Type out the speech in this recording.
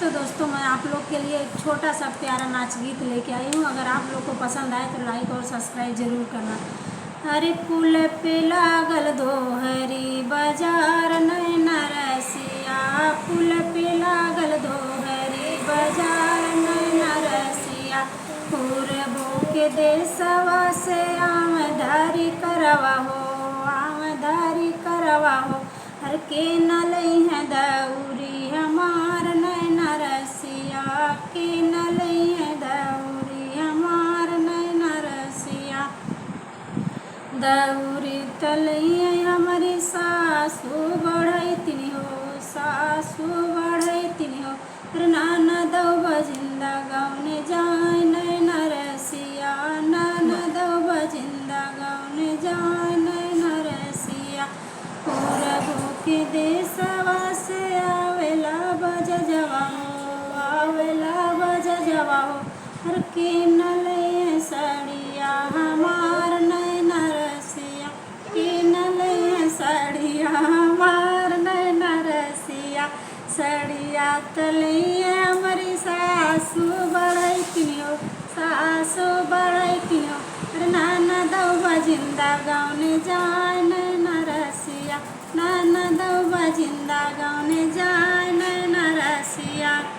तो दोस्तों मैं आप लोग के लिए एक छोटा सा प्यारा नाच गीत लेके आई हूँ। अगर आप लोग को पसंद आए तो लाइक और सब्सक्राइब ज़रूर करना। अरे पुल पे लागल दोहरी बाजार नैना रसिया, पुल पे लागल दोहरी बाजार नैना रसिया, पूरबो के देशवा से आमदारी करवा हो, आमदारी करवा हो। हर के न लई है दौरी हमार नैना रसिया, के न लई है दौरी हमार नैना रसिया। दौरी तलैया हमारी सासू बढ़ैतिन हो, सासू बढ़ैतिन हो। नाना दौबा जिंदा गौने जाए नैना रसिया, नाना दौबा जिंदा गौने जाए नैना रसिया। पूरबो के देशवा से आवेला बजजवा हो, आवेला बजजवा हो। हर के न लई साड़िया हमार नैना रसिया, के न लई साड़िया हमार नैना रसिया। साड़िया तलैया हमारी सासू बढ़ैतिन हो, सासू बढ़ैतिन हो। नाना दौबा जिंदा गौने जाए नैना रसिया, नाना दौबा जिंदा गौने जाए नैना रसिया।